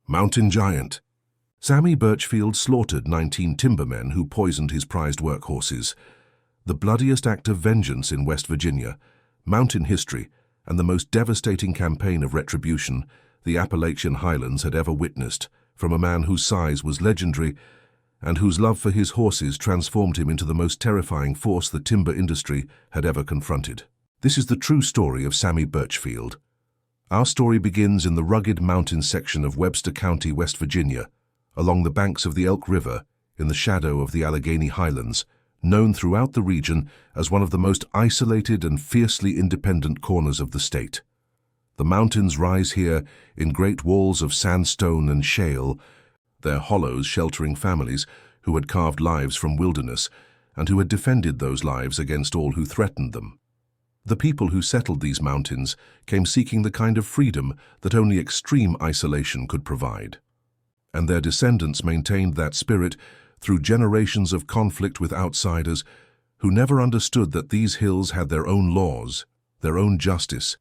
Mountain Giant. Sammy Birchfield slaughtered 19 timbermen who poisoned his prized workhorses. The bloodiest act of vengeance in West Virginia, mountain history, and the most devastating campaign of retribution the Appalachian Highlands had ever witnessed, from a man whose size was legendary and whose love for his horses transformed him into the most terrifying force the timber industry had ever confronted. This is the true story of Sammy Birchfield. Our story begins in the rugged mountain section of Webster County, West Virginia, along the banks of the Elk River, in the shadow of the Allegheny Highlands, known throughout the region as one of the most isolated and fiercely independent corners of the state. The mountains rise here in great walls of sandstone and shale, their hollows sheltering families who had carved lives from wilderness and who had defended those lives against all who threatened them. The people who settled these mountains came seeking the kind of freedom that only extreme isolation could provide. And their descendants maintained that spirit through generations of conflict with outsiders who never understood that these hills had their own laws, their own justice,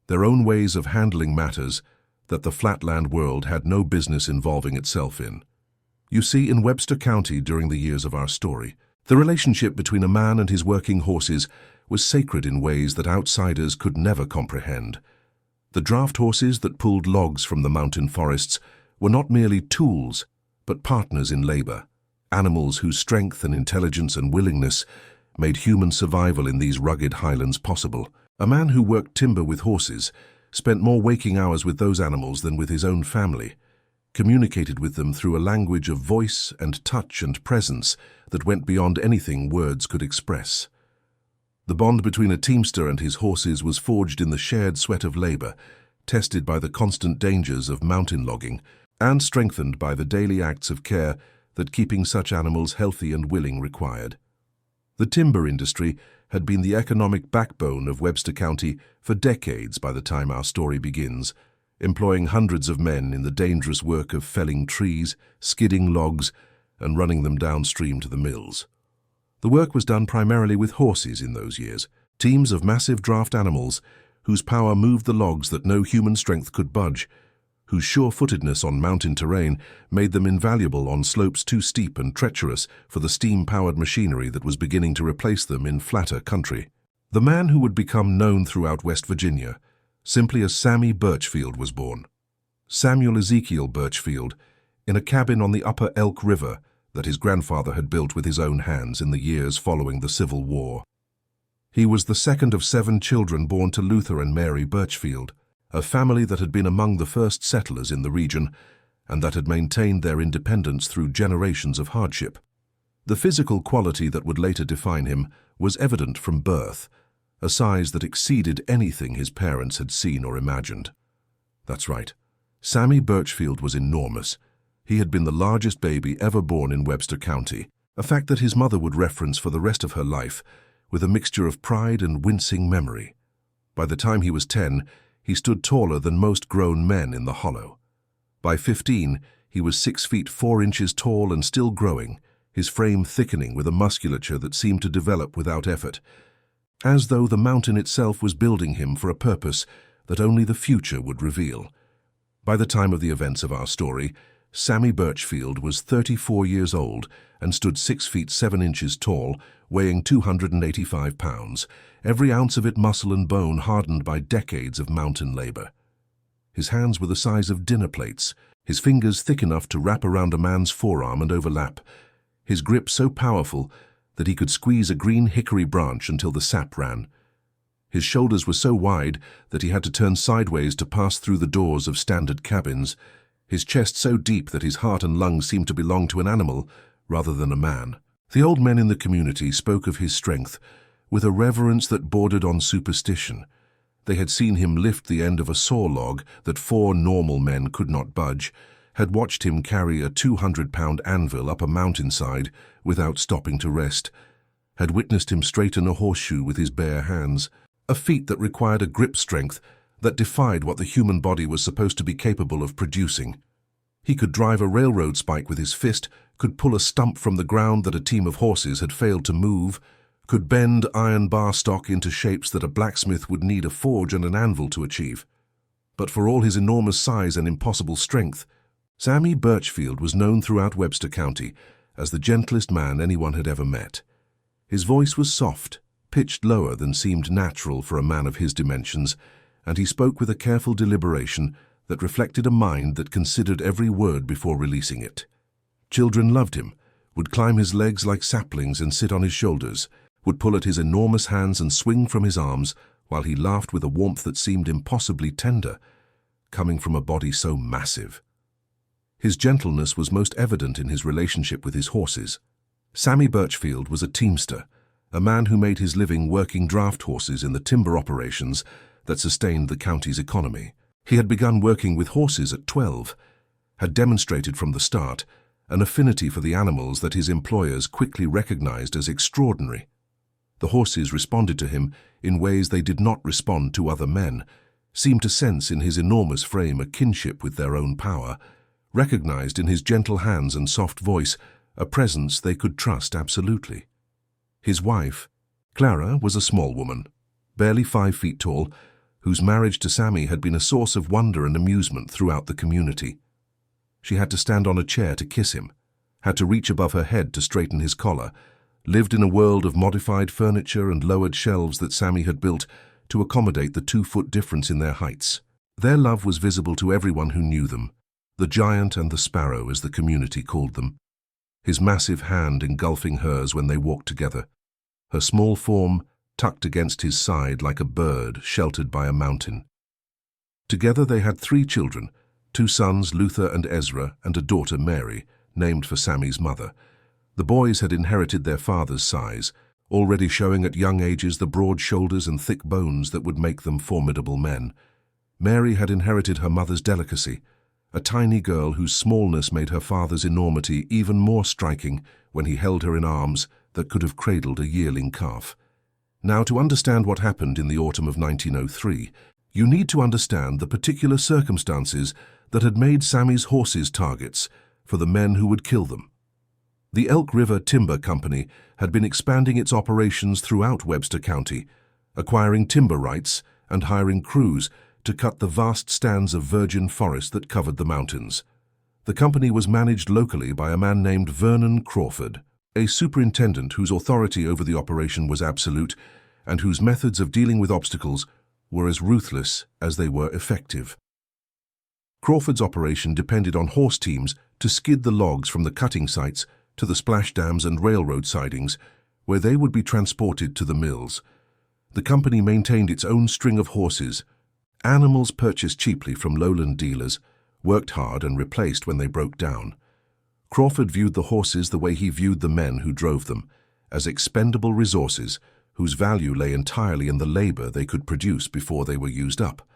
their own ways of handling matters that the flatland world had no business involving itself in. You see, in Webster County during the years of our story, the relationship between a man and his working horses was sacred in ways that outsiders could never comprehend. The draft horses that pulled logs from the mountain forests were not merely tools, but partners in labor, animals whose strength and intelligence and willingness made human survival in these rugged highlands possible. A man who worked timber with horses spent more waking hours with those animals than with his own family, communicated with them through a language of voice and touch and presence that went beyond anything words could express. The bond between a teamster and his horses was forged in the shared sweat of labor, tested by the constant dangers of mountain logging, and strengthened by the daily acts of care that keeping such animals healthy and willing required. The timber industry had been the economic backbone of Webster County for decades by the time our story begins, employing hundreds of men in the dangerous work of felling trees, skidding logs, and running them downstream to the mills. The work was done primarily with horses in those years, teams of massive draft animals whose power moved the logs that no human strength could budge, whose sure-footedness on mountain terrain made them invaluable on slopes too steep and treacherous for the steam-powered machinery that was beginning to replace them in flatter country. The man who would become known throughout West Virginia simply as Sammy Birchfield was born. Samuel Ezekiel Birchfield, in a cabin on the upper Elk River that his grandfather had built with his own hands in the years following the Civil War. He was the second of 7 children born to Luther and Mary Birchfield, a family that had been among the first settlers in the region and that had maintained their independence through generations of hardship. The physical quality that would later define him was evident from birth, a size that exceeded anything his parents had seen or imagined. That's right, Sammy Birchfield was enormous. He had been the largest baby ever born in Webster County, a fact that his mother would reference for the rest of her life with a mixture of pride and wincing memory. By the time he was 10, he stood taller than most grown men in the hollow. By 15, he was 6 feet 4 inches tall and still growing, his frame thickening with a musculature that seemed to develop without effort, as though the mountain itself was building him for a purpose that only the future would reveal. By the time of the events of our story, Sammy Birchfield was 34 years old and stood 6 feet 7 inches tall, weighing 285 pounds, every ounce of it muscle and bone hardened by decades of mountain labor. His hands were the size of dinner plates, his fingers thick enough to wrap around a man's forearm and overlap, his grip so powerful that he could squeeze a green hickory branch until the sap ran. His shoulders were so wide that he had to turn sideways to pass through the doors of standard cabins, his chest so deep that his heart and lungs seemed to belong to an animal rather than a man. The old men in the community spoke of his strength with a reverence that bordered on superstition. They had seen him lift the end of a saw log that 4 normal men could not budge, had watched him carry a 200-pound anvil up a mountainside without stopping to rest, had witnessed him straighten a horseshoe with his bare hands, a feat that required a grip strength that defied what the human body was supposed to be capable of producing. He could drive a railroad spike with his fist, could pull a stump from the ground that a team of horses had failed to move, could bend iron bar stock into shapes that a blacksmith would need a forge and an anvil to achieve. But for all his enormous size and impossible strength, Sammy Birchfield was known throughout Webster County as the gentlest man anyone had ever met. His voice was soft, pitched lower than seemed natural for a man of his dimensions, and he spoke with a careful deliberation that reflected a mind that considered every word before releasing it. Children loved him, would climb his legs like saplings and sit on his shoulders, would pull at his enormous hands and swing from his arms, while he laughed with a warmth that seemed impossibly tender, coming from a body so massive. His gentleness was most evident in his relationship with his horses. Sammy Birchfield was a teamster, a man who made his living working draft horses in the timber operations that sustained the county's economy. He had begun working with horses at 12, had demonstrated from the start an affinity for the animals that his employers quickly recognized as extraordinary. The horses responded to him in ways they did not respond to other men, seemed to sense in his enormous frame a kinship with their own power, recognized in his gentle hands and soft voice a presence they could trust absolutely. His wife, Clara, was a small woman, barely 5 feet tall, whose marriage to Sammy had been a source of wonder and amusement throughout the community. She had to stand on a chair to kiss him, had to reach above her head to straighten his collar, lived in a world of modified furniture and lowered shelves that Sammy had built to accommodate the 2-foot difference in their heights. Their love was visible to everyone who knew them, the giant and the sparrow as the community called them, his massive hand engulfing hers when they walked together, her small form tucked against his side like a bird sheltered by a mountain. Together they had 3 children, 2 sons, Luther and Ezra, and a daughter, Mary, named for Sammy's mother. The boys had inherited their father's size, already showing at young ages the broad shoulders and thick bones that would make them formidable men. Mary had inherited her mother's delicacy, a tiny girl whose smallness made her father's enormity even more striking when he held her in arms that could have cradled a yearling calf. Now, to understand what happened in the autumn of 1903, you need to understand the particular circumstances that had made Sammy's horses targets for the men who would kill them. The Elk River Timber Company had been expanding its operations throughout Webster County, acquiring timber rights and hiring crews to cut the vast stands of virgin forest that covered the mountains. The company was managed locally by a man named Vernon Crawford, a superintendent whose authority over the operation was absolute and whose methods of dealing with obstacles were as ruthless as they were effective. Crawford's operation depended on horse teams to skid the logs from the cutting sites to the splash dams and railroad sidings, where they would be transported to the mills. The company maintained its own string of horses, animals purchased cheaply from lowland dealers, worked hard and replaced when they broke down. Crawford viewed the horses the way he viewed the men who drove them, as expendable resources whose value lay entirely in the labor they could produce before they were used up.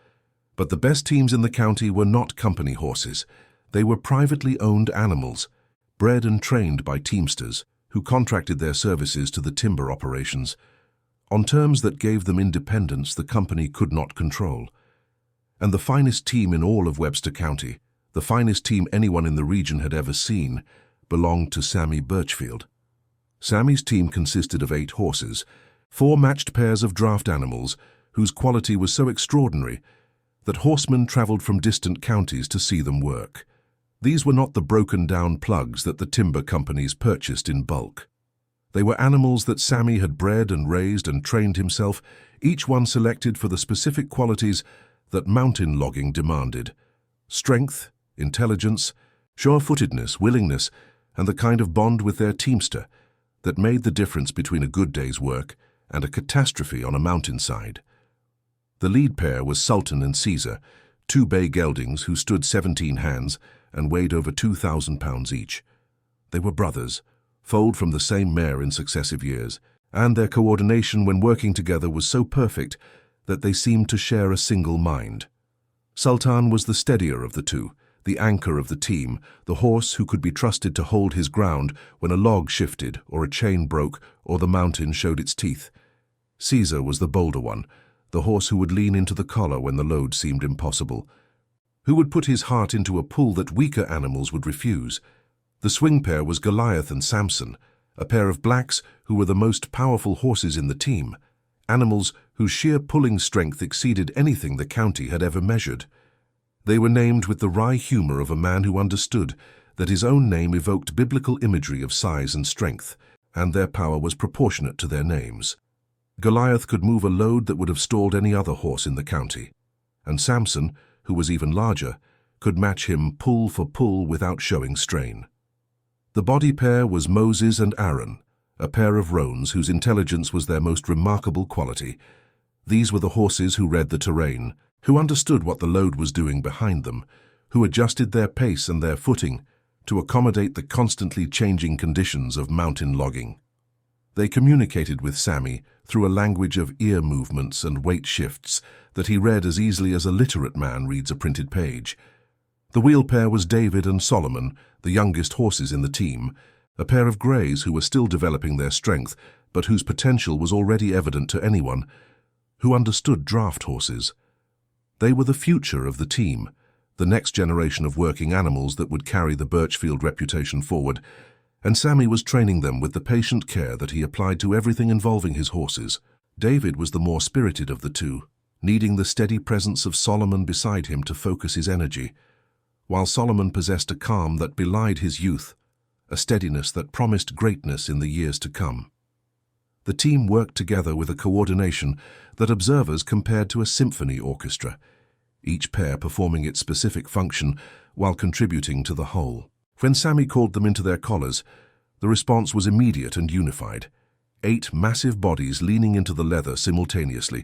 But the best teams in the county were not company horses. They were privately owned animals, bred and trained by teamsters who contracted their services to the timber operations, on terms that gave them independence the company could not control. And the finest team in all of Webster County, the finest team anyone in the region had ever seen, belonged to Sammy Birchfield. Sammy's team consisted of 8 horses, 4 matched pairs of draft animals whose quality was so extraordinary that horsemen traveled from distant counties to see them work. These were not the broken-down plugs that the timber companies purchased in bulk. They were animals that Sammy had bred and raised and trained himself, each one selected for the specific qualities that mountain logging demanded: strength, intelligence, sure-footedness, willingness, and the kind of bond with their teamster that made the difference between a good day's work and a catastrophe on a mountainside. The lead pair was Sultan and Caesar, 2 bay geldings who stood 17 hands and weighed over 2,000 pounds each. They were brothers, foaled from the same mare in successive years, and their coordination when working together was so perfect that they seemed to share a single mind. Sultan was the steadier of the 2, the anchor of the team, the horse who could be trusted to hold his ground when a log shifted or a chain broke or the mountain showed its teeth. Caesar was the bolder one, the horse who would lean into the collar when the load seemed impossible, who would put his heart into a pull that weaker animals would refuse. The swing pair was Goliath and Samson, a pair of blacks who were the most powerful horses in the team, animals whose sheer pulling strength exceeded anything the county had ever measured. They were named with the wry humor of a man who understood that his own name evoked biblical imagery of size and strength, and their power was proportionate to their names. Goliath could move a load that would have stalled any other horse in the county, and Samson, who was even larger, could match him pull for pull without showing strain. The body pair was Moses and Aaron, a pair of roans whose intelligence was their most remarkable quality. These were the horses who read the terrain, who understood what the load was doing behind them, who adjusted their pace and their footing to accommodate the constantly changing conditions of mountain logging. They communicated with Sammy through a language of ear movements and weight shifts that he read as easily as a literate man reads a printed page. The wheel pair was David and Solomon, the youngest horses in the team, a pair of greys who were still developing their strength, but whose potential was already evident to anyone who understood draft horses. They were the future of the team, the next generation of working animals that would carry the Birchfield reputation forward, and Sammy was training them with the patient care that he applied to everything involving his horses. David was the more spirited of the two, needing the steady presence of Solomon beside him to focus his energy, while Solomon possessed a calm that belied his youth, a steadiness that promised greatness in the years to come. The team worked together with a coordination that observers compared to a symphony orchestra, each pair performing its specific function while contributing to the whole. When Sammy called them into their collars, the response was immediate and unified. 8 massive bodies leaning into the leather simultaneously,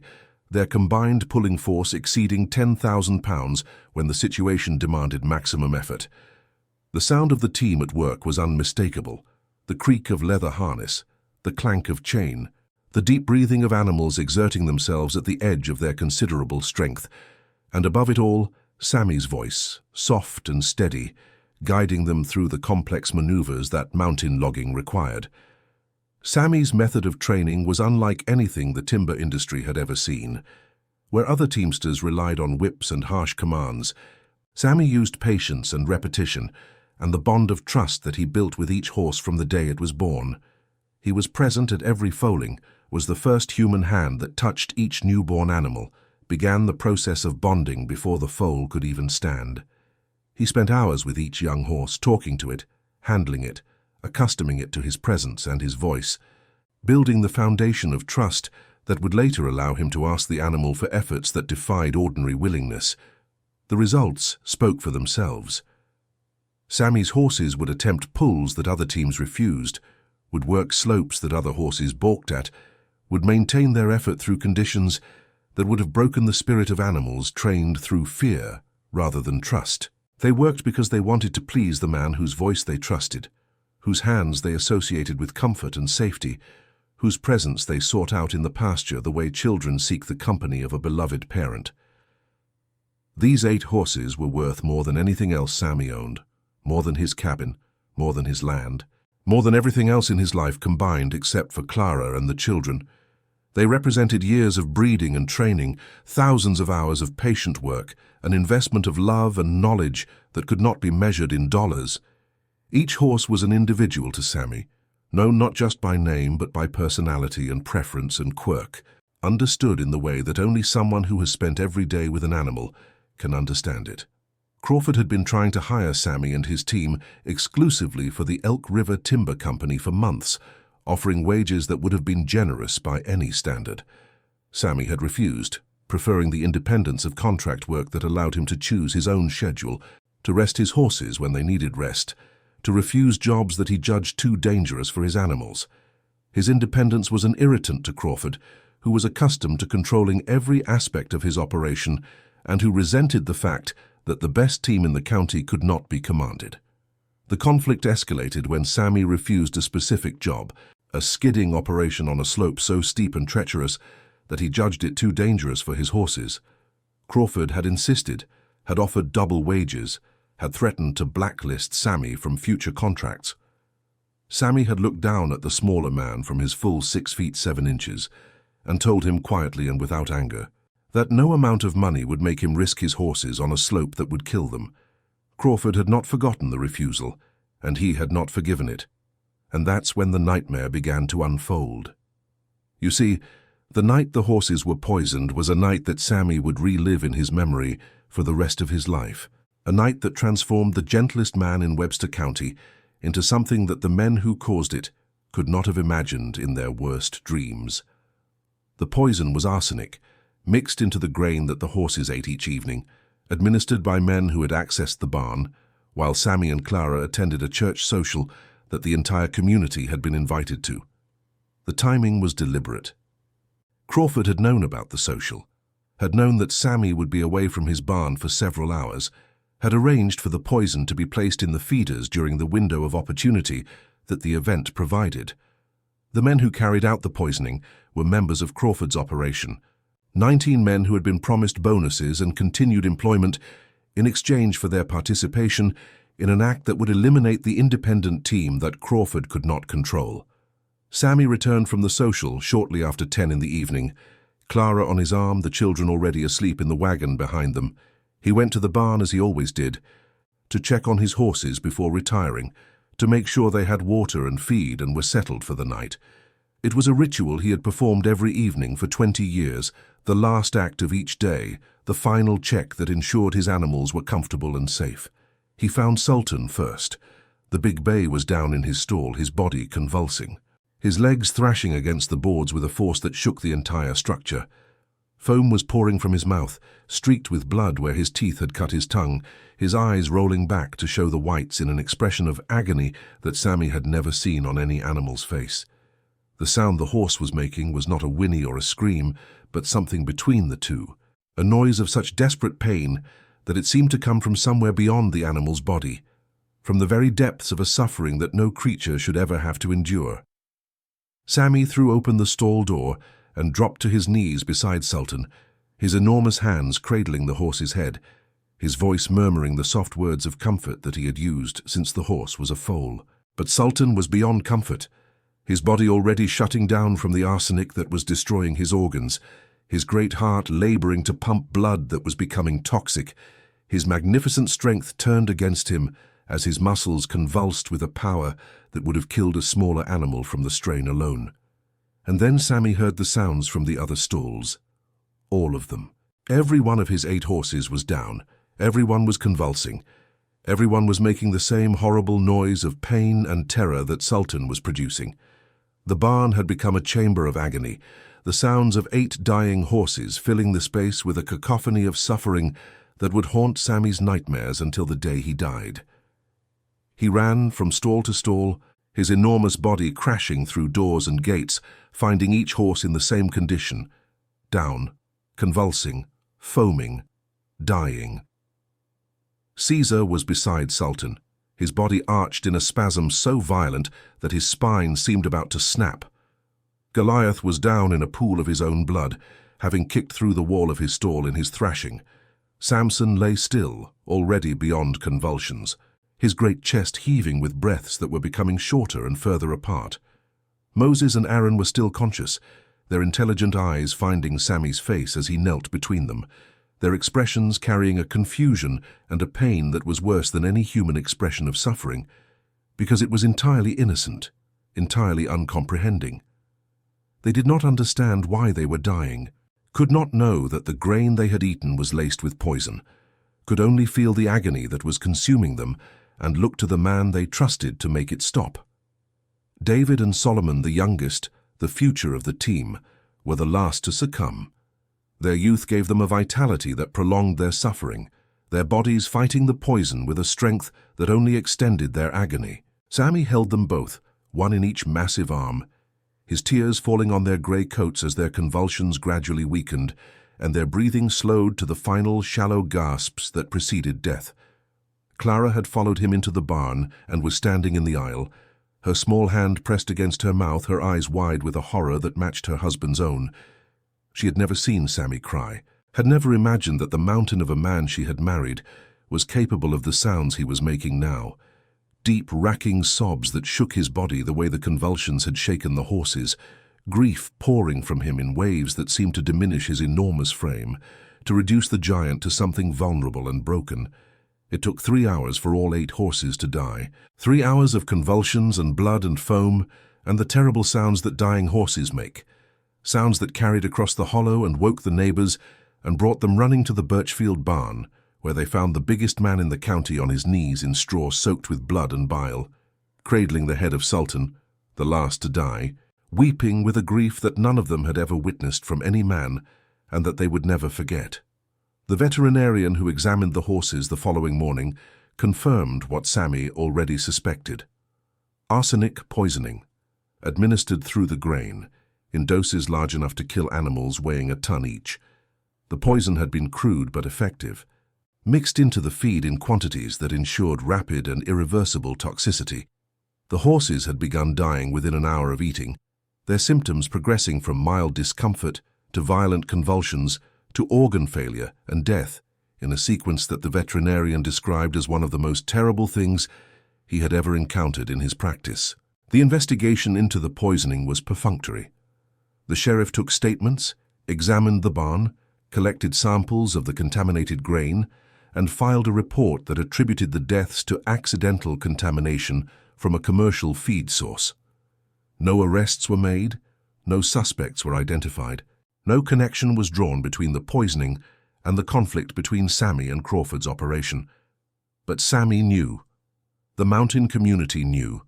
their combined pulling force exceeding 10,000 pounds when the situation demanded maximum effort. The sound of the team at work was unmistakable. The creak of leather harness, the clank of chain, the deep breathing of animals exerting themselves at the edge of their considerable strength, and above it all, Sammy's voice, soft and steady, guiding them through the complex maneuvers that mountain logging required. Sammy's method of training was unlike anything the timber industry had ever seen. Where other teamsters relied on whips and harsh commands, Sammy used patience and repetition, and the bond of trust that he built with each horse from the day it was born. He was present at every foaling, was the first human hand that touched each newborn animal, began the process of bonding before the foal could even stand. He spent hours with each young horse, talking to it, handling it, accustoming it to his presence and his voice, building the foundation of trust that would later allow him to ask the animal for efforts that defied ordinary willingness. The results spoke for themselves. Sammy's horses would attempt pulls that other teams refused, would work slopes that other horses balked at, would maintain their effort through conditions that would have broken the spirit of animals trained through fear rather than trust. They worked because they wanted to please the man whose voice they trusted, whose hands they associated with comfort and safety, whose presence they sought out in the pasture the way children seek the company of a beloved parent. These 8 horses were worth more than anything else Sammy owned, more than his cabin, more than his land, more than everything else in his life combined except for Clara and the children. They represented years of breeding and training, thousands of hours of patient work, an investment of love and knowledge that could not be measured in dollars. Each horse was an individual to Sammy, known not just by name but by personality and preference and quirk, understood in the way that only someone who has spent every day with an animal can understand it. Crawford had been trying to hire Sammy and his team exclusively for the Elk River Timber Company for months, offering wages that would have been generous by any standard. Sammy had refused, preferring the independence of contract work that allowed him to choose his own schedule, to rest his horses when they needed rest, to refuse jobs that he judged too dangerous for his animals. His independence was an irritant to Crawford, who was accustomed to controlling every aspect of his operation and who resented the fact that the best team in the county could not be commanded. The conflict escalated when Sammy refused a specific job, a skidding operation on a slope so steep and treacherous that he judged it too dangerous for his horses. Crawford had insisted, had offered double wages, had threatened to blacklist Sammy from future contracts. Sammy had looked down at the smaller man from his full 6 feet 7 inches and told him quietly and without anger that no amount of money would make him risk his horses on a slope that would kill them. Crawford had not forgotten the refusal, and he had not forgiven it. And that's when the nightmare began to unfold. You see, the night the horses were poisoned was a night that Sammy would relive in his memory for the rest of his life. A night that transformed the gentlest man in Webster County into something that the men who caused it could not have imagined in their worst dreams. The poison was arsenic, mixed into the grain that the horses ate each evening, administered by men who had accessed the barn, while Sammy and Clara attended a church social that the entire community had been invited to. The timing was deliberate. Crawford had known about the social, had known that Sammy would be away from his barn for several hours, had arranged for the poison to be placed in the feeders during the window of opportunity that the event provided. The men who carried out the poisoning were members of Crawford's operation, 19 men who had been promised bonuses and continued employment in exchange for their participation in an act that would eliminate the independent team that Crawford could not control. Sammy returned from the social shortly after 10 in the evening, Clara on his arm, the children already asleep in the wagon behind them. He went to the barn as he always did, to check on his horses before retiring, to make sure they had water and feed and were settled for the night. It was a ritual he had performed every evening for 20 years, the last act of each day, the final check that ensured his animals were comfortable and safe. He found Sultan first. The big bay was down in his stall, his body convulsing, his legs thrashing against the boards with a force that shook the entire structure. Foam was pouring from his mouth, streaked with blood where his teeth had cut his tongue, his eyes rolling back to show the whites in an expression of agony that Sammy had never seen on any animal's face. The sound the horse was making was not a whinny or a scream, but something between the two, a noise of such desperate pain that it seemed to come from somewhere beyond the animal's body, from the very depths of a suffering that no creature should ever have to endure. Sammy threw open the stall door and dropped to his knees beside Sultan, his enormous hands cradling the horse's head, his voice murmuring the soft words of comfort that he had used since the horse was a foal. But Sultan was beyond comfort, his body already shutting down from the arsenic that was destroying his organs, his great heart laboring to pump blood that was becoming toxic, his magnificent strength turned against him as his muscles convulsed with a power that would have killed a smaller animal from the strain alone. And then Sammy heard the sounds from the other stalls. All of them. Every one of his 8 horses was down. Everyone was convulsing. Everyone was making the same horrible noise of pain and terror that Sultan was producing. The barn had become a chamber of agony, the sounds of 8 dying horses filling the space with a cacophony of suffering that would haunt Sammy's nightmares until the day he died. He ran from stall to stall, his enormous body crashing through doors and gates, finding each horse in the same condition, down, convulsing, foaming, dying. Caesar was beside Sultan, his body arched in a spasm so violent that his spine seemed about to snap. Goliath was down in a pool of his own blood, having kicked through the wall of his stall in his thrashing. Samson lay still, already beyond convulsions, his great chest heaving with breaths that were becoming shorter and further apart. Moses and Aaron were still conscious, their intelligent eyes finding Sammy's face as he knelt between them, their expressions carrying a confusion and a pain that was worse than any human expression of suffering, because it was entirely innocent, entirely uncomprehending. They did not understand why they were dying, could not know that the grain they had eaten was laced with poison, could only feel the agony that was consuming them and look to the man they trusted to make it stop. David and Solomon, the youngest, the future of the team, were the last to succumb. Their youth gave them a vitality that prolonged their suffering, their bodies fighting the poison with a strength that only extended their agony. Sammy held them both, one in each massive arm, his tears falling on their grey coats as their convulsions gradually weakened, and their breathing slowed to the final shallow gasps that preceded death. Clara had followed him into the barn and was standing in the aisle, her small hand pressed against her mouth, her eyes wide with a horror that matched her husband's own. She had never seen Sammy cry, had never imagined that the mountain of a man she had married was capable of the sounds he was making now. Deep, racking sobs that shook his body the way the convulsions had shaken the horses, grief pouring from him in waves that seemed to diminish his enormous frame, to reduce the giant to something vulnerable and broken. It took 3 hours for all 8 horses to die. 3 hours of convulsions and blood and foam, and the terrible sounds that dying horses make. Sounds that carried across the hollow and woke the neighbors and brought them running to the Birchfield barn, where they found the biggest man in the county on his knees in straw soaked with blood and bile, cradling the head of Sultan, the last to die, weeping with a grief that none of them had ever witnessed from any man and that they would never forget. The veterinarian who examined the horses the following morning confirmed what Sammy already suspected. Arsenic poisoning, administered through the grain, in doses large enough to kill animals weighing a ton each. The poison had been crude but effective, mixed into the feed in quantities that ensured rapid and irreversible toxicity. The horses had begun dying within an hour of eating, their symptoms progressing from mild discomfort to violent convulsions to organ failure and death, in a sequence that the veterinarian described as one of the most terrible things he had ever encountered in his practice. The investigation into the poisoning was perfunctory. The sheriff took statements, examined the barn, collected samples of the contaminated grain, and filed a report that attributed the deaths to accidental contamination from a commercial feed source. No arrests were made, no suspects were identified, no connection was drawn between the poisoning and the conflict between Sammy and Crawford's operation. But Sammy knew. The mountain community knew.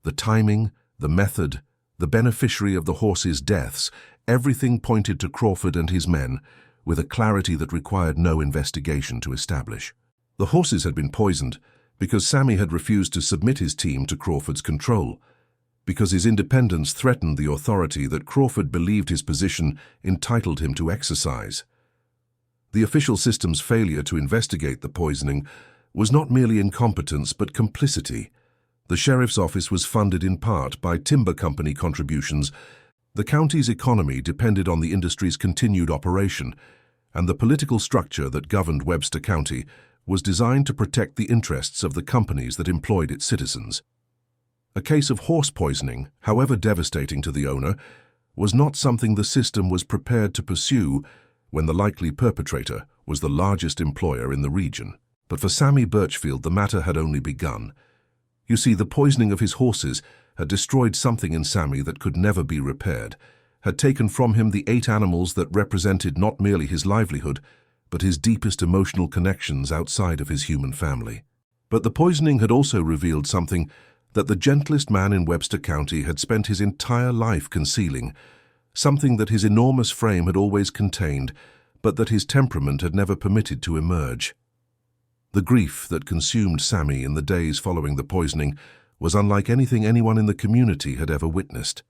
The timing, the method, the beneficiary of the horses' deaths, everything pointed to Crawford and his men, with a clarity that required no investigation to establish. The horses had been poisoned because Sammy had refused to submit his team to Crawford's control, because his independence threatened the authority that Crawford believed his position entitled him to exercise. The official system's failure to investigate the poisoning was not merely incompetence but complicity. The sheriff's office was funded in part by timber company contributions. The county's economy depended on the industry's continued operation, and the political structure that governed Webster County was designed to protect the interests of the companies that employed its citizens. A case of horse poisoning, however devastating to the owner, was not something the system was prepared to pursue when the likely perpetrator was the largest employer in the region. But for Sammy Birchfield, the matter had only begun. You see, the poisoning of his horses had destroyed something in Sammy that could never be repaired, had taken from him the 8 animals that represented not merely his livelihood, but his deepest emotional connections outside of his human family. But the poisoning had also revealed something that the gentlest man in Webster County had spent his entire life concealing, something that his enormous frame had always contained, but that his temperament had never permitted to emerge. The grief that consumed Sammy in the days following the poisoning was unlike anything anyone in the community had ever witnessed.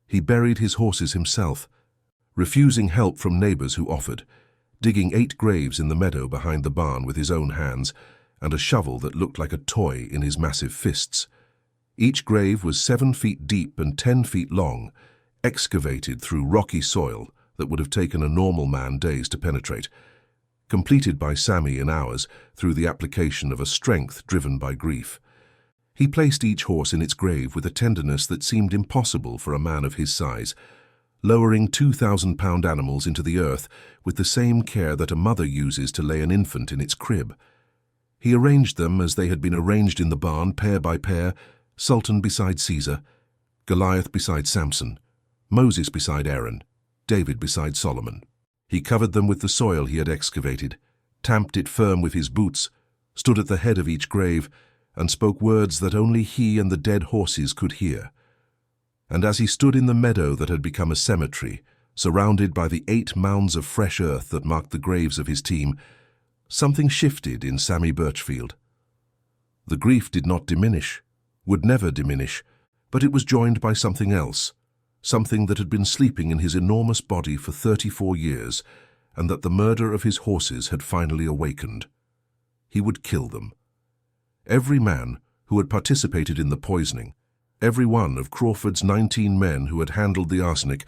He buried his horses himself, refusing help from neighbors who offered, digging 8 graves in the meadow behind the barn with his own hands and a shovel that looked like a toy in his massive fists. Each grave was 7 feet deep and 10 feet long, excavated through rocky soil that would have taken a normal man days to penetrate, completed by Sammy in hours through the application of a strength driven by grief. He placed each horse in its grave with a tenderness that seemed impossible for a man of his size, lowering 2,000-pound animals into the earth with the same care that a mother uses to lay an infant in its crib. He arranged them as they had been arranged in the barn, pair by pair, Sultan beside Caesar, Goliath beside Samson, Moses beside Aaron, David beside Solomon. He covered them with the soil he had excavated, tamped it firm with his boots, stood at the head of each grave, and spoke words that only he and the dead horses could hear. And as he stood in the meadow that had become a cemetery, surrounded by the 8 mounds of fresh earth that marked the graves of his team, something shifted in Sammy Birchfield. The grief did not diminish, would never diminish, but it was joined by something else, something that had been sleeping in his enormous body for 34 years, and that the murder of his horses had finally awakened. He would kill them. Every man who had participated in the poisoning, every one of Crawford's 19 men who had handled the arsenic,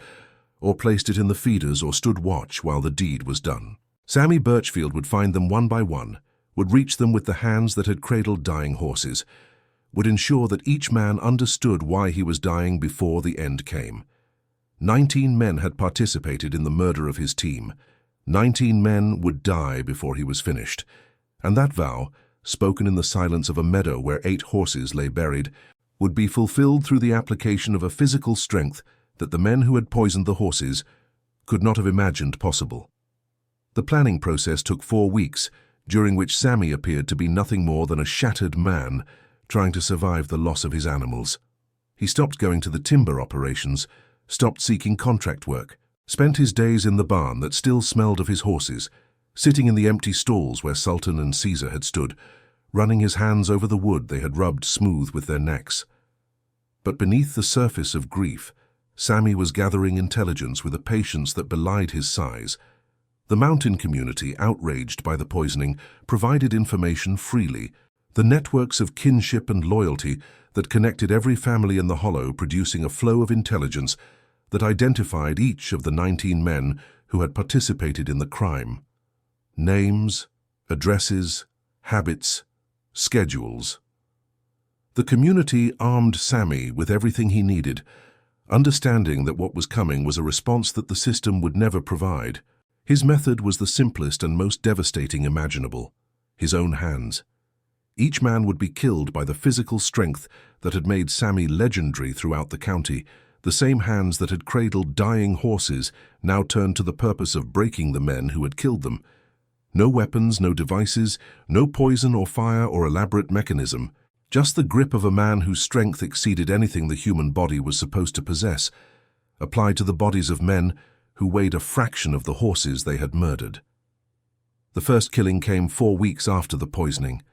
or placed it in the feeders or stood watch while the deed was done. Sammy Birchfield would find them one by one, would reach them with the hands that had cradled dying horses, would ensure that each man understood why he was dying before the end came. 19 men had participated in the murder of his team. 19 men would die before he was finished. And that vow, spoken in the silence of a meadow where 8 horses lay buried, would be fulfilled through the application of a physical strength that the men who had poisoned the horses could not have imagined possible. The planning process took 4 weeks, during which Sammy appeared to be nothing more than a shattered man trying to survive the loss of his animals. He stopped going to the timber operations, stopped seeking contract work, spent his days in the barn that still smelled of his horses, sitting in the empty stalls where Sultan and Caesar had stood, running his hands over the wood they had rubbed smooth with their necks. But beneath the surface of grief, Sammy was gathering intelligence with a patience that belied his size. The mountain community, outraged by the poisoning, provided information freely. The networks of kinship and loyalty that connected every family in the hollow, producing a flow of intelligence that identified each of the 19 men who had participated in the crime. Names, addresses, habits, schedules. The community armed Sammy with everything he needed, understanding that what was coming was a response that the system would never provide. His method was the simplest and most devastating imaginable: his own hands. Each man would be killed by the physical strength that had made Sammy legendary throughout the county. The same hands that had cradled dying horses now turned to the purpose of breaking the men who had killed them. No weapons, no devices, no poison or fire or elaborate mechanism. Just the grip of a man whose strength exceeded anything the human body was supposed to possess, applied to the bodies of men who weighed a fraction of the horses they had murdered. The first killing came 4 weeks after the poisoning.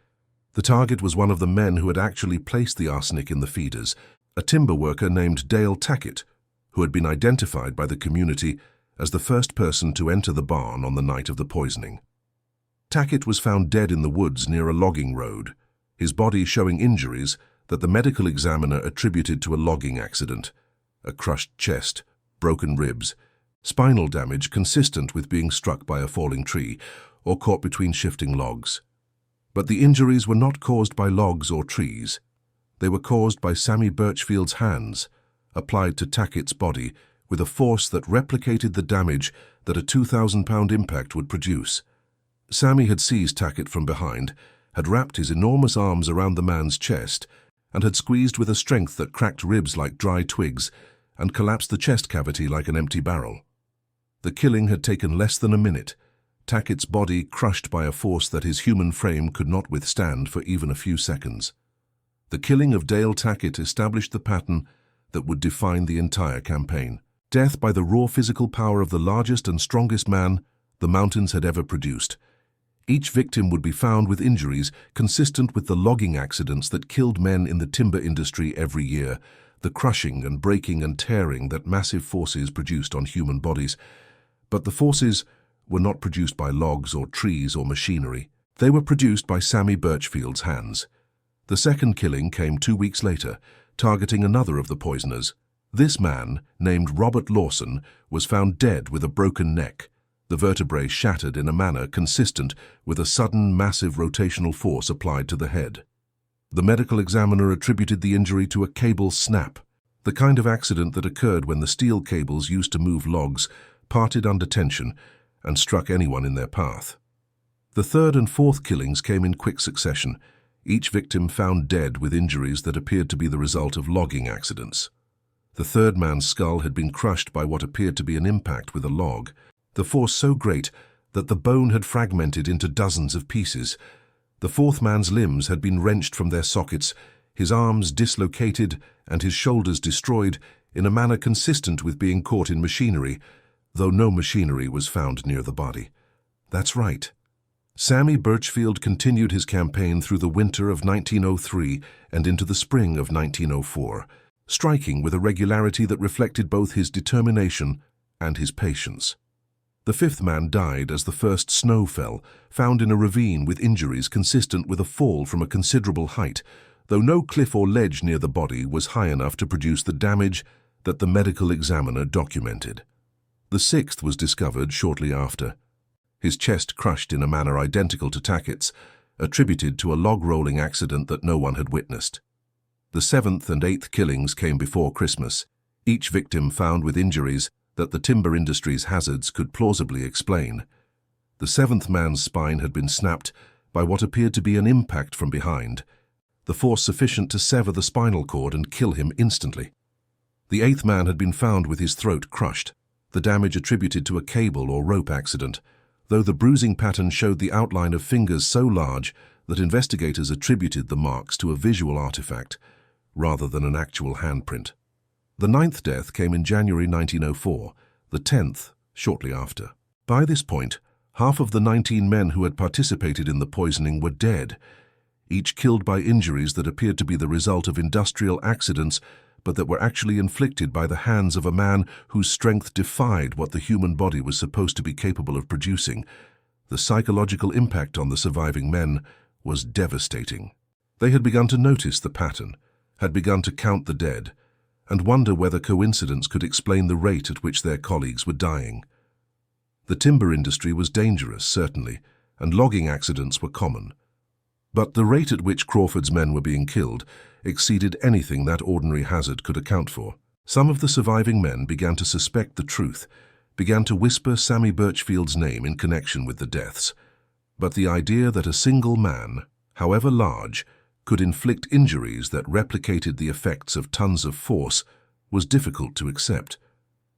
The target was one of the men who had actually placed the arsenic in the feeders, a timber worker named Dale Tackett, who had been identified by the community as the first person to enter the barn on the night of the poisoning. Tackett was found dead in the woods near a logging road, his body showing injuries that the medical examiner attributed to a logging accident: a crushed chest, broken ribs, spinal damage consistent with being struck by a falling tree or caught between shifting logs. But the injuries were not caused by logs or trees. They were caused by Sammy Birchfield's hands, applied to Tackett's body with a force that replicated the damage that a 2,000-pound impact would produce. Sammy had seized Tackett from behind, had wrapped his enormous arms around the man's chest, and had squeezed with a strength that cracked ribs like dry twigs and collapsed the chest cavity like an empty barrel. The killing had taken less than a minute, Tackett's body crushed by a force that his human frame could not withstand for even a few seconds. The killing of Dale Tackett established the pattern that would define the entire campaign. Death by the raw physical power of the largest and strongest man the mountains had ever produced. Each victim would be found with injuries consistent with the logging accidents that killed men in the timber industry every year, the crushing and breaking and tearing that massive forces produced on human bodies. But the forces were not produced by logs or trees or machinery. They were produced by Sammy Birchfield's hands. The second killing came 2 weeks later, targeting another of the poisoners. This man, named Robert Lawson, was found dead with a broken neck, the vertebrae shattered in a manner consistent with a sudden massive rotational force applied to the head. The medical examiner attributed the injury to a cable snap, the kind of accident that occurred when the steel cables used to move logs parted under tension and struck anyone in their path. The third and fourth killings came in quick succession, each victim found dead with injuries that appeared to be the result of logging accidents. The third man's skull had been crushed by what appeared to be an impact with a log, the force so great that the bone had fragmented into dozens of pieces. The fourth man's limbs had been wrenched from their sockets, his arms dislocated and his shoulders destroyed in a manner consistent with being caught in machinery, though no machinery was found near the body. That's right. Sammy Birchfield continued his campaign through the winter of 1903 and into the spring of 1904, striking with a regularity that reflected both his determination and his patience. The fifth man died as the first snow fell, found in a ravine with injuries consistent with a fall from a considerable height, though no cliff or ledge near the body was high enough to produce the damage that the medical examiner documented. The sixth was discovered shortly after, his chest crushed in a manner identical to Tackett's, attributed to a log-rolling accident that no one had witnessed. The seventh and eighth killings came before Christmas, each victim found with injuries that the timber industry's hazards could plausibly explain. The seventh man's spine had been snapped by what appeared to be an impact from behind, the force sufficient to sever the spinal cord and kill him instantly. The eighth man had been found with his throat crushed, the damage attributed to a cable or rope accident, though the bruising pattern showed the outline of fingers so large that investigators attributed the marks to a visual artifact rather than an actual handprint. The 9th death came in January 1904, the 10th shortly after. By this point, half of the 19 men who had participated in the poisoning were dead, each killed by injuries that appeared to be the result of industrial accidents, but that were actually inflicted by the hands of a man whose strength defied what the human body was supposed to be capable of producing. The psychological impact on the surviving men was devastating. They had begun to notice the pattern, had begun to count the dead, and wonder whether coincidence could explain the rate at which their colleagues were dying. The timber industry was dangerous, certainly, and logging accidents were common. But the rate at which Crawford's men were being killed exceeded anything that ordinary hazard could account for. Some of the surviving men began to suspect the truth, began to whisper Sammy Birchfield's name in connection with the deaths. But the idea that a single man, however large, could inflict injuries that replicated the effects of tons of force was difficult to accept.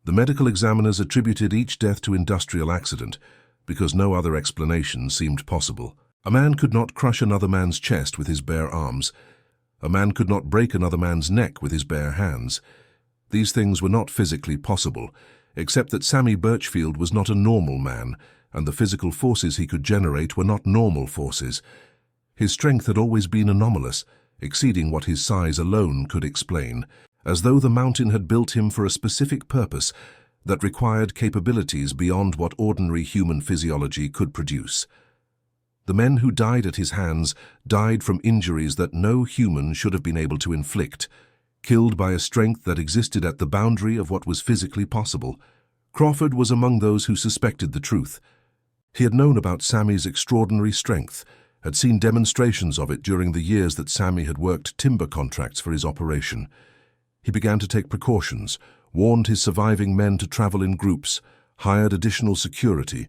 The medical examiners attributed each death to industrial accident because no other explanation seemed possible. A man could not crush another man's chest with his bare arms. A man could not break another man's neck with his bare hands. These things were not physically possible, except that Sammy Birchfield was not a normal man, and the physical forces he could generate were not normal forces. His strength had always been anomalous, exceeding what his size alone could explain, as though the mountain had built him for a specific purpose that required capabilities beyond what ordinary human physiology could produce. The men who died at his hands died from injuries that no human should have been able to inflict, killed by a strength that existed at the boundary of what was physically possible. Crawford was among those who suspected the truth. He had known about Sammy's extraordinary strength, had seen demonstrations of it during the years that Sammy had worked timber contracts for his operation. He began to take precautions, warned his surviving men to travel in groups, hired additional security,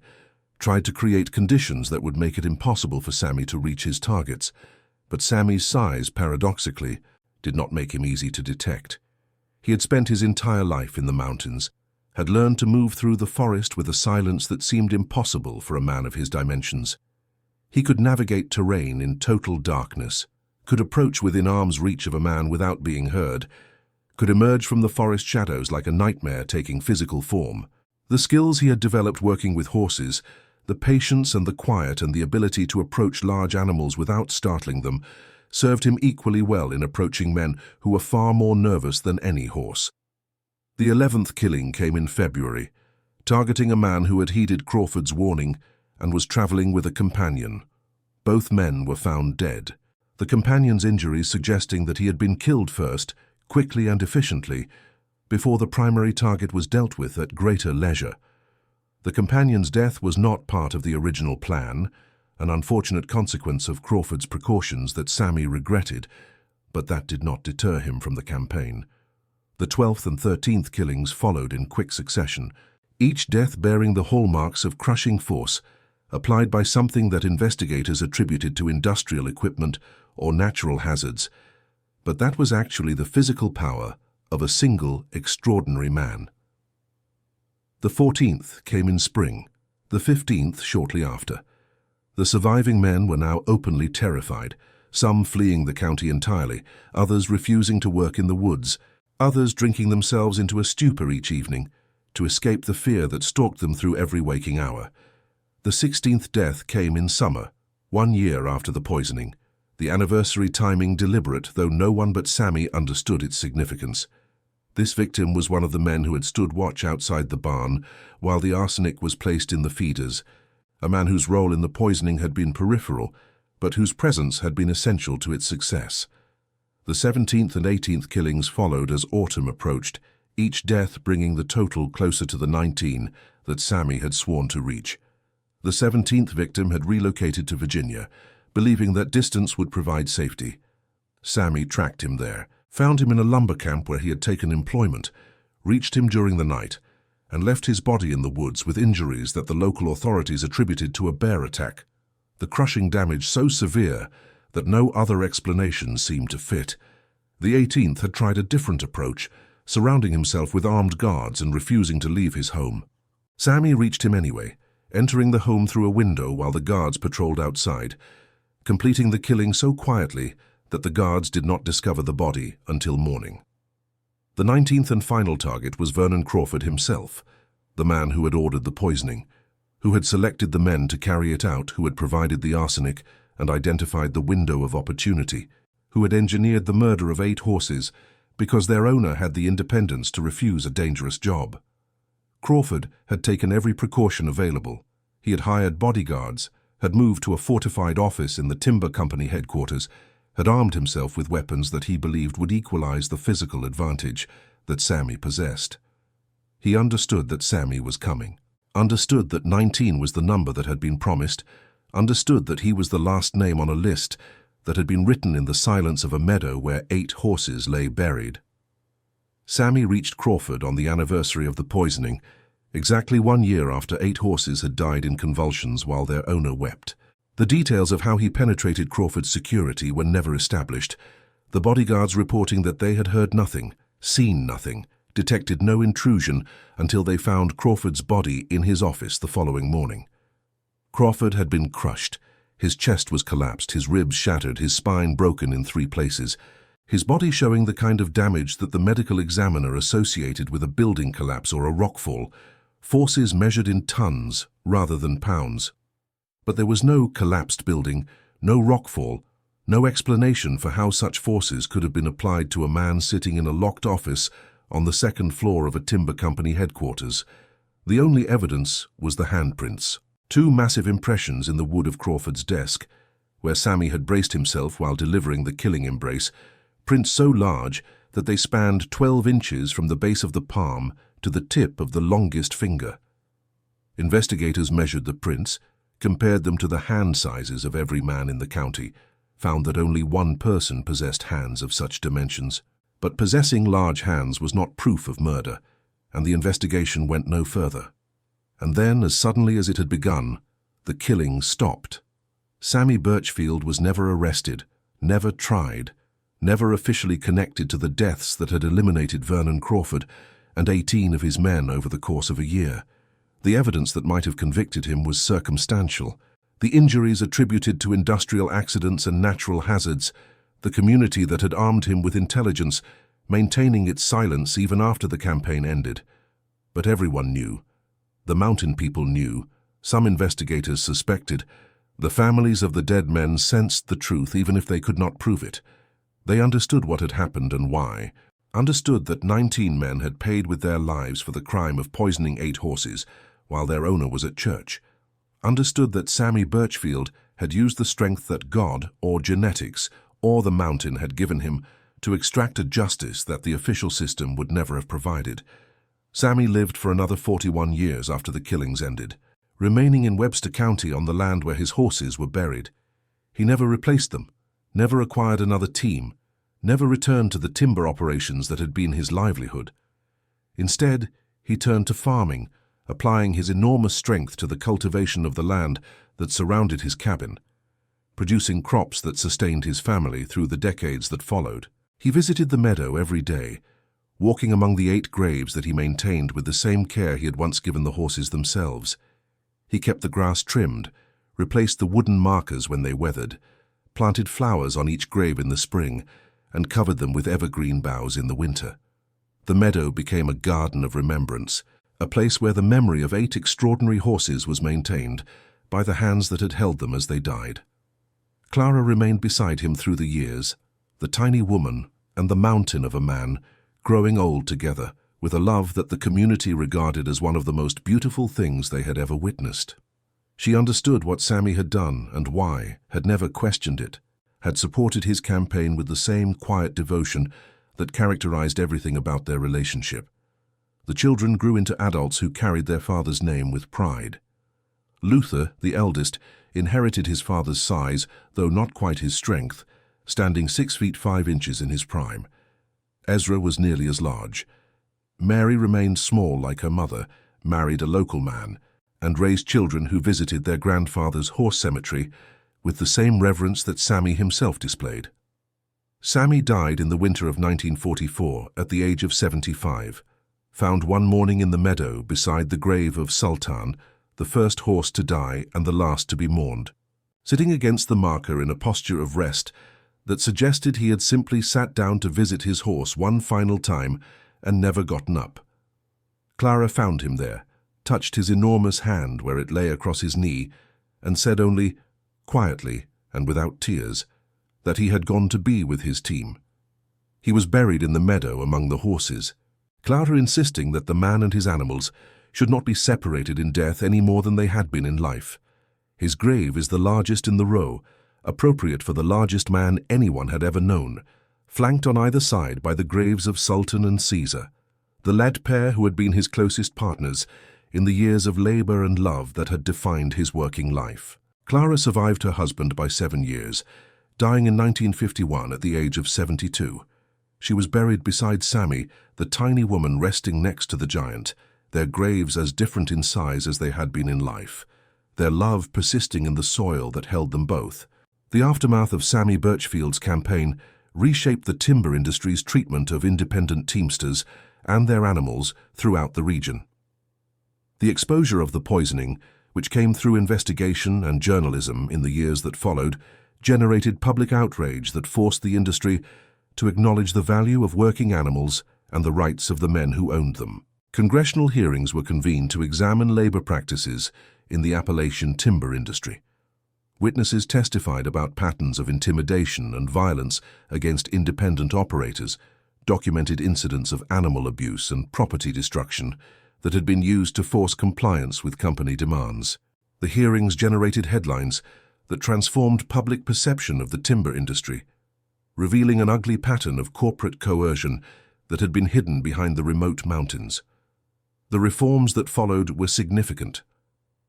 tried to create conditions that would make it impossible for Sammy to reach his targets. But Sammy's size, paradoxically, did not make him easy to detect. He had spent his entire life in the mountains, had learned to move through the forest with a silence that seemed impossible for a man of his dimensions. He could navigate terrain in total darkness, could approach within arm's reach of a man without being heard, could emerge from the forest shadows like a nightmare taking physical form. The skills he had developed working with horses, the patience and the quiet and the ability to approach large animals without startling them, served him equally well in approaching men who were far more nervous than any horse. The 11th killing came in February, targeting a man who had heeded Crawford's warning and was traveling with a companion. Both men were found dead, the companion's injuries suggesting that he had been killed first, quickly and efficiently, before the primary target was dealt with at greater leisure. The companion's death was not part of the original plan, an unfortunate consequence of Crawford's precautions that Sammy regretted, but that did not deter him from the campaign. The 12th and 13th killings followed in quick succession, each death bearing the hallmarks of crushing force, applied by something that investigators attributed to industrial equipment or natural hazards, but that was actually the physical power of a single extraordinary man. The 14th came in spring, the 15th shortly after. The surviving men were now openly terrified, some fleeing the county entirely, others refusing to work in the woods, others drinking themselves into a stupor each evening to escape the fear that stalked them through every waking hour. The 16th death came in summer, 1 year after the poisoning, the anniversary timing deliberate, though no one but Sammy understood its significance. This victim was one of the men who had stood watch outside the barn while the arsenic was placed in the feeders, a man whose role in the poisoning had been peripheral, but whose presence had been essential to its success. The 17th and 18th killings followed as autumn approached, each death bringing the total closer to the 19 that Sammy had sworn to reach. The 17th victim had relocated to Virginia, believing that distance would provide safety. Sammy tracked him there, found him in a lumber camp where he had taken employment, reached him during the night, and left his body in the woods with injuries that the local authorities attributed to a bear attack. The crushing damage so severe that no other explanation seemed to fit. The 18th had tried a different approach, surrounding himself with armed guards and refusing to leave his home. Sammy reached him anyway, entering the home through a window while the guards patrolled outside, completing the killing so quietly that the guards did not discover the body until morning. The 19th and final target was Vernon Crawford himself, the man who had ordered the poisoning, who had selected the men to carry it out, who had provided the arsenic and identified the window of opportunity, who had engineered the murder of 8 horses because their owner had the independence to refuse a dangerous job. Crawford had taken every precaution available. He had hired bodyguards, had moved to a fortified office in the timber company headquarters, had armed himself with weapons that he believed would equalize the physical advantage that Sammy possessed. He understood that Sammy was coming, understood that 19 was the number that had been promised, understood that he was the last name on a list that had been written in the silence of a meadow where 8 horses lay buried. Sammy reached Crawford on the anniversary of the poisoning, exactly 1 year after 8 horses had died in convulsions while their owner wept. The details of how he penetrated Crawford's security were never established, the bodyguards reporting that they had heard nothing, seen nothing, detected no intrusion until they found Crawford's body in his office the following morning. Crawford had been crushed. His chest was collapsed, his ribs shattered, his spine broken in 3 places, his body showing the kind of damage that the medical examiner associated with a building collapse or a rockfall, forces measured in tons rather than pounds. But there was no collapsed building, no rockfall, no explanation for how such forces could have been applied to a man sitting in a locked office on the 2nd floor of a timber company headquarters. The only evidence was the handprints, 2 massive impressions in the wood of Crawford's desk, where Sammy had braced himself while delivering the killing embrace, prints so large that they spanned 12 inches from the base of the palm to the tip of the longest finger. Investigators measured the prints, compared them to the hand sizes of every man in the county, found that only 1 person possessed hands of such dimensions. But possessing large hands was not proof of murder, and the investigation went no further. And then, as suddenly as it had begun, the killing stopped. Sammy Birchfield was never arrested, never tried, never officially connected to the deaths that had eliminated Vernon Crawford and 18 of his men over the course of a year. The evidence that might have convicted him was circumstantial. The injuries attributed to industrial accidents and natural hazards, the community that had armed him with intelligence, maintaining its silence even after the campaign ended. But everyone knew. The mountain people knew. Some investigators suspected. The families of the dead men sensed the truth even if they could not prove it. They understood what had happened and why. Understood that 19 men had paid with their lives for the crime of poisoning 8 horses while their owner was at church. Understood that Sammy Birchfield had used the strength that God, or genetics, or the mountain had given him to extract a justice that the official system would never have provided. Sammy lived for another 41 years after the killings ended, remaining in Webster County on the land where his horses were buried. He never replaced them, never acquired another team, never returned to the timber operations that had been his livelihood. Instead, he turned to farming, applying his enormous strength to the cultivation of the land that surrounded his cabin, producing crops that sustained his family through the decades that followed. He visited the meadow every day, walking among the 8 graves that he maintained with the same care he had once given the horses themselves. He kept the grass trimmed, replaced the wooden markers when they weathered, planted flowers on each grave in the spring, and covered them with evergreen boughs in the winter. The meadow became a garden of remembrance, a place where the memory of 8 extraordinary horses was maintained by the hands that had held them as they died. Clara remained beside him through the years, the tiny woman and the mountain of a man, growing old together, with a love that the community regarded as one of the most beautiful things they had ever witnessed. She understood what Sammy had done and why, had never questioned it, had supported his campaign with the same quiet devotion that characterized everything about their relationship. The children grew into adults who carried their father's name with pride. Luther, the eldest, inherited his father's size, though not quite his strength, standing 6 feet 5 inches in his prime. Ezra was nearly as large. Mary remained small like her mother, married a local man, and raised children who visited their grandfather's horse cemetery with the same reverence that Sammy himself displayed. Sammy died in the winter of 1944 at the age of 75, found one morning in the meadow beside the grave of Sultan, the first horse to die and the last to be mourned, sitting against the marker in a posture of rest that suggested he had simply sat down to visit his horse one final time and never gotten up. Clara found him there, touched his enormous hand where it lay across his knee, and said only, quietly and without tears, that he had gone to be with his team. He was buried in the meadow among the horses, Clara insisting that the man and his animals should not be separated in death any more than they had been in life. His grave is the largest in the row, appropriate for the largest man anyone had ever known, flanked on either side by the graves of Sultan and Caesar, the lad pair who had been his closest partners in the years of labor and love that had defined his working life. Clara survived her husband by 7 years, dying in 1951 at the age of 72. She was buried beside Sammy, the tiny woman resting next to the giant, their graves as different in size as they had been in life, their love persisting in the soil that held them both. The aftermath of Sammy Birchfield's campaign reshaped the timber industry's treatment of independent teamsters and their animals throughout the region. The exposure of the poisoning, which came through investigation and journalism in the years that followed, generated public outrage that forced the industry to acknowledge the value of working animals and the rights of the men who owned them. Congressional hearings were convened to examine labor practices in the Appalachian timber industry. Witnesses testified about patterns of intimidation and violence against independent operators, documented incidents of animal abuse and property destruction that had been used to force compliance with company demands. The hearings generated headlines that transformed public perception of the timber industry, revealing an ugly pattern of corporate coercion that had been hidden behind the remote mountains. The reforms that followed were significant.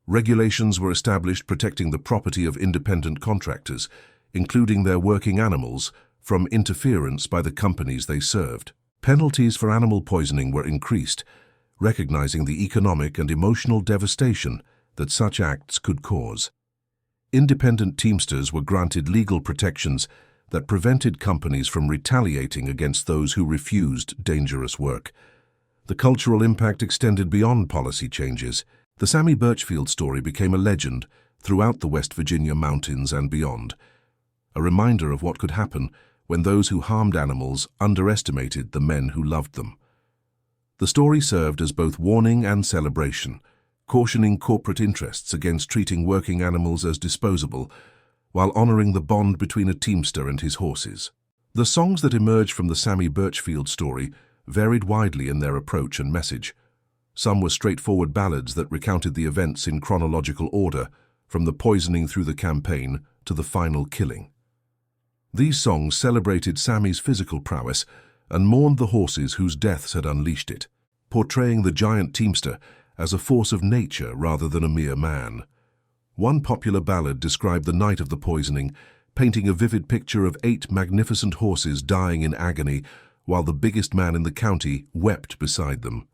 Regulations were established protecting the property of independent contractors, including their working animals, from interference by the companies they served. Penalties for animal poisoning were increased, recognizing the economic and emotional devastation that such acts could cause. Independent teamsters were granted legal protections that prevented companies from retaliating against those who refused dangerous work. The cultural impact extended beyond policy changes. The Sammy Birchfield story became a legend throughout the West Virginia mountains and beyond, a reminder of what could happen when those who harmed animals underestimated the men who loved them. The story served as both warning and celebration, cautioning corporate interests against treating working animals as disposable, while honoring the bond between a teamster and his horses. The songs that emerged from the Sammy Birchfield story varied widely in their approach and message. Some were straightforward ballads that recounted the events in chronological order, from the poisoning through the campaign to the final killing. These songs celebrated Sammy's physical prowess and mourned the horses whose deaths had unleashed it, portraying the giant teamster as a force of nature rather than a mere man. One popular ballad described the night of the poisoning, painting a vivid picture of 8 magnificent horses dying in agony while the biggest man in the county wept beside them.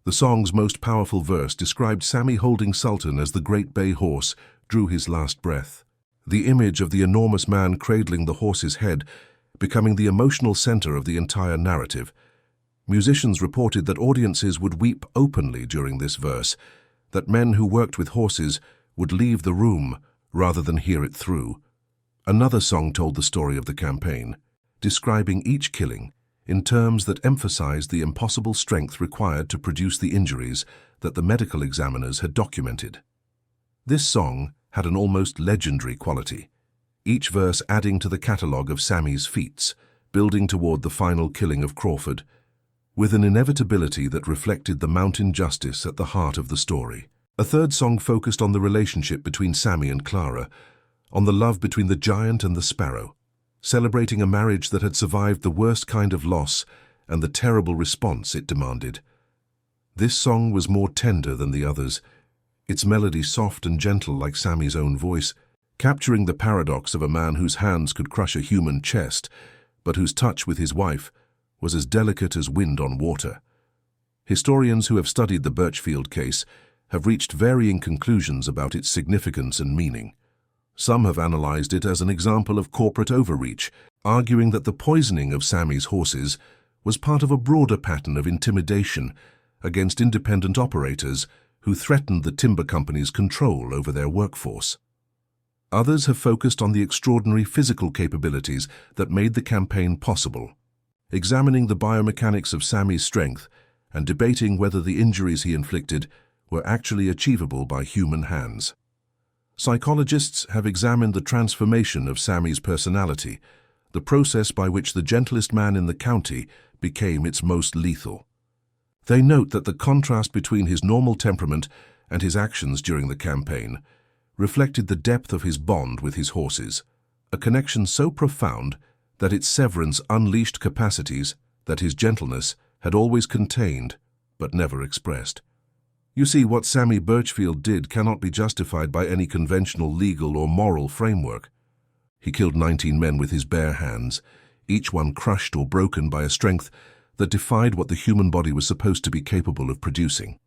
The song's most powerful verse described Sammy holding Sultan as the great bay horse drew his last breath. The image of the enormous man cradling the horse's head becoming the emotional center of the entire narrative. Musicians reported that audiences would weep openly during this verse, that men who worked with horses would leave the room rather than hear it through. Another song told the story of the campaign, describing each killing in terms that emphasized the impossible strength required to produce the injuries that the medical examiners had documented. This song had an almost legendary quality, each verse adding to the catalogue of Sammy's feats, building toward the final killing of Crawford, with an inevitability that reflected the mountain justice at the heart of the story. A third song focused on the relationship between Sammy and Clara, on the love between the giant and the sparrow, celebrating a marriage that had survived the worst kind of loss and the terrible response it demanded. This song was more tender than the others, its melody soft and gentle like Sammy's own voice, capturing the paradox of a man whose hands could crush a human chest, but whose touch with his wife was as delicate as wind on water. Historians who have studied the Birchfield case have reached varying conclusions about its significance and meaning. Some have analyzed it as an example of corporate overreach, arguing that the poisoning of Sammy's horses was part of a broader pattern of intimidation against independent operators who threatened the timber company's control over their workforce. Others have focused on the extraordinary physical capabilities that made the campaign possible, examining the biomechanics of Sammy's strength and debating whether the injuries he inflicted were actually achievable by human hands. Psychologists have examined the transformation of Sammy's personality, the process by which the gentlest man in the county became its most lethal. They note that the contrast between his normal temperament and his actions during the campaign reflected the depth of his bond with his horses, a connection so profound that its severance unleashed capacities that his gentleness had always contained but never expressed. You see, what Sammy Birchfield did cannot be justified by any conventional legal or moral framework. He killed 19 men with his bare hands, each one crushed or broken by a strength that defied what the human body was supposed to be capable of producing.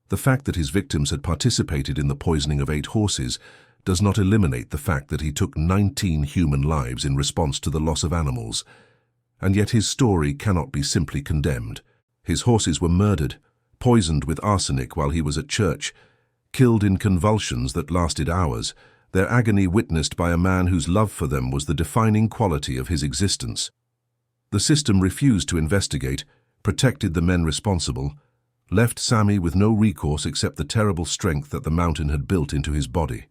The fact that his victims had participated in the poisoning of 8 horses does not eliminate the fact that he took 19 human lives in response to the loss of animals, and yet his story cannot be simply condemned. His horses were murdered, poisoned with arsenic while he was at church, killed in convulsions that lasted hours, their agony witnessed by a man whose love for them was the defining quality of his existence. The system refused to investigate, protected the men responsible, left Sammy with no recourse except the terrible strength that the mountain had built into his body.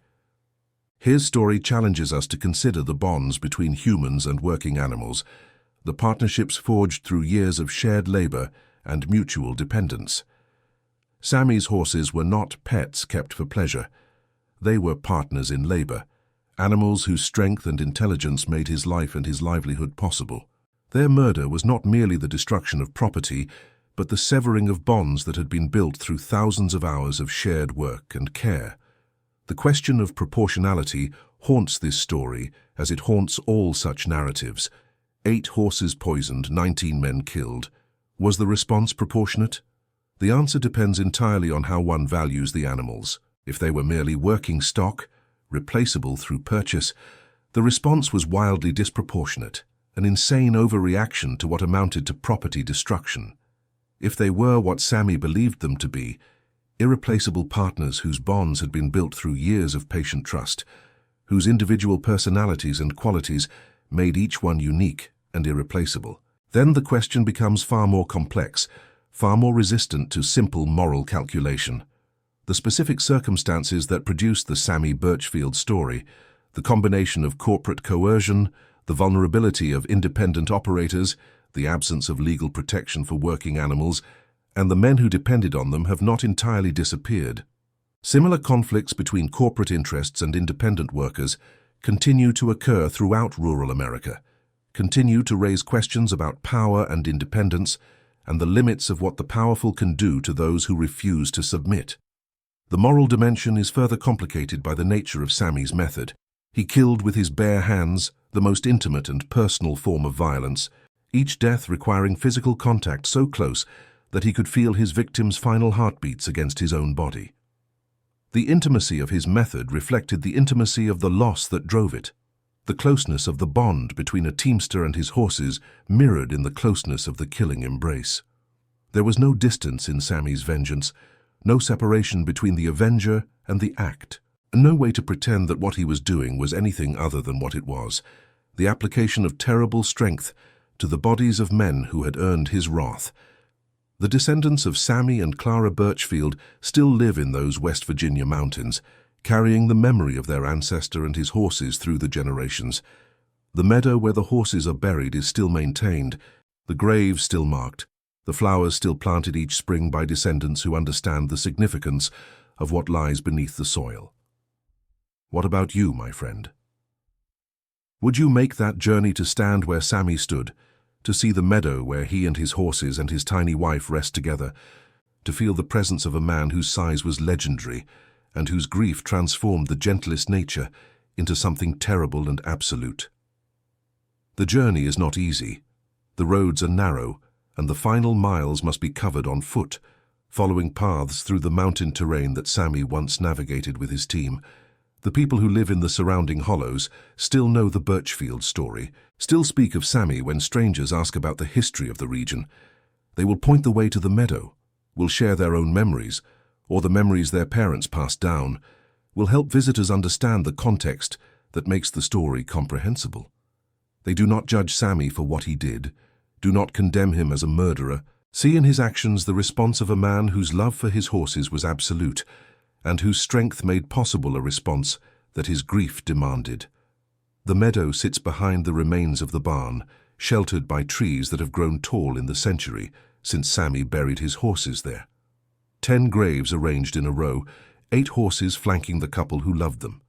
His story challenges us to consider the bonds between humans and working animals, the partnerships forged through years of shared labor and mutual dependence. Sammy's horses were not pets kept for pleasure. They were partners in labor, animals whose strength and intelligence made his life and his livelihood possible. Their murder was not merely the destruction of property, but the severing of bonds that had been built through thousands of hours of shared work and care. The question of proportionality haunts this story as it haunts all such narratives. 8 horses poisoned, 19 men killed. Was the response proportionate? The answer depends entirely on how one values the animals. If they were merely working stock, replaceable through purchase, the response was wildly disproportionate, an insane overreaction to what amounted to property destruction. If they were what Sammy believed them to be, irreplaceable partners whose bonds had been built through years of patient trust, whose individual personalities and qualities made each one unique and irreplaceable, then the question becomes far more complex, far more resistant to simple moral calculation. The specific circumstances that produced the Sammy Birchfield story, the combination of corporate coercion, the vulnerability of independent operators, the absence of legal protection for working animals, and the men who depended on them have not entirely disappeared. Similar conflicts between corporate interests and independent workers continue to occur throughout rural America, continue to raise questions about power and independence, and the limits of what the powerful can do to those who refuse to submit. The moral dimension is further complicated by the nature of Sammy's method. He killed with his bare hands, the most intimate and personal form of violence, each death requiring physical contact so close that he could feel his victim's final heartbeats against his own body. The intimacy of his method reflected the intimacy of the loss that drove it. The closeness of the bond between a teamster and his horses mirrored in the closeness of the killing embrace. There was no distance in Sammy's vengeance, no separation between the avenger and the act, and no way to pretend that what he was doing was anything other than what it was, the application of terrible strength to the bodies of men who had earned his wrath. The descendants of Sammy and Clara Birchfield still live in those West Virginia mountains, carrying the memory of their ancestor and his horses through the generations. The meadow where the horses are buried is still maintained, the grave still marked, the flowers still planted each spring by descendants who understand the significance of what lies beneath the soil. What about you, my friend? Would you make that journey to stand where Sammy stood, to see the meadow where he and his horses and his tiny wife rest together, to feel the presence of a man whose size was legendary and whose grief transformed the gentlest nature into something terrible and absolute? The journey is not easy. The roads are narrow, and the final miles must be covered on foot, following paths through the mountain terrain that Sammy once navigated with his team. The people who live in the surrounding hollows still know the Birchfield story, still speak of Sammy when strangers ask about the history of the region. They will point the way to the meadow, will share their own memories, or the memories their parents passed down, will help visitors understand the context that makes the story comprehensible. They do not judge Sammy for what he did, do not condemn him as a murderer, see in his actions the response of a man whose love for his horses was absolute, and whose strength made possible a response that his grief demanded. The meadow sits behind the remains of the barn, sheltered by trees that have grown tall in the century since Sammy buried his horses there. 10 graves arranged in a row, 8 horses flanking the couple who loved them.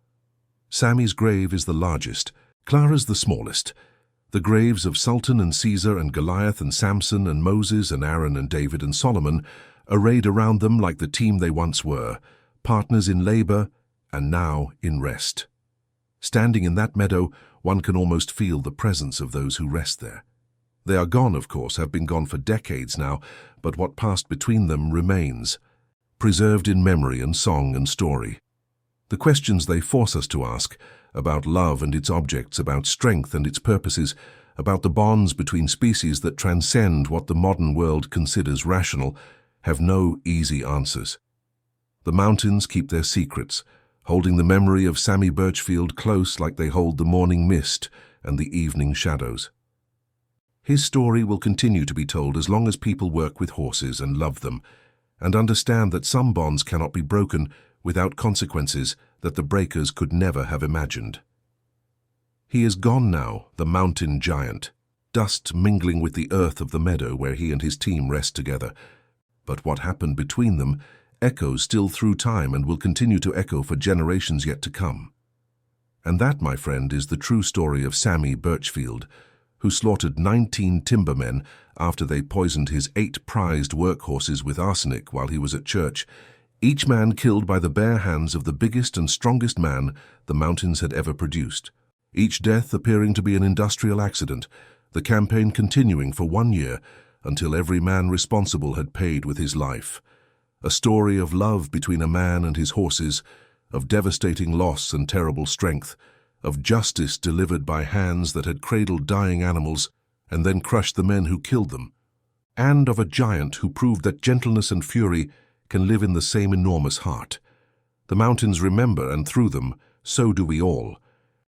Sammy's grave is the largest, Clara's the smallest. The graves of Sultan and Caesar and Goliath and Samson and Moses and Aaron and David and Solomon, arrayed around them like the team they once were, partners in labor and now in rest. Standing in that meadow, one can almost feel the presence of those who rest there. They are gone, of course, have been gone for decades now, but what passed between them remains, preserved in memory and song and story. The questions they force us to ask, about love and its objects, about strength and its purposes, about the bonds between species that transcend what the modern world considers rational, have no easy answers. The mountains keep their secrets, holding the memory of Sammy Birchfield close like they hold the morning mist and the evening shadows. His story will continue to be told as long as people work with horses and love them, and understand that some bonds cannot be broken without consequences that the breakers could never have imagined. He is gone now, the mountain giant, dust mingling with the earth of the meadow where he and his team rest together. But what happened between them echoes still through time and will continue to echo for generations yet to come. And that, my friend, is the true story of Sammy Birchfield, who slaughtered 19 timbermen after they poisoned his 8 prized workhorses with arsenic while he was at church, each man killed by the bare hands of the biggest and strongest man the mountains had ever produced. Each death appearing to be an industrial accident, the campaign continuing for 1 year until every man responsible had paid with his life. A story of love between a man and his horses, of devastating loss and terrible strength, of justice delivered by hands that had cradled dying animals and then crushed the men who killed them, and of a giant who proved that gentleness and fury can live in the same enormous heart. The mountains remember, and through them, so do we all,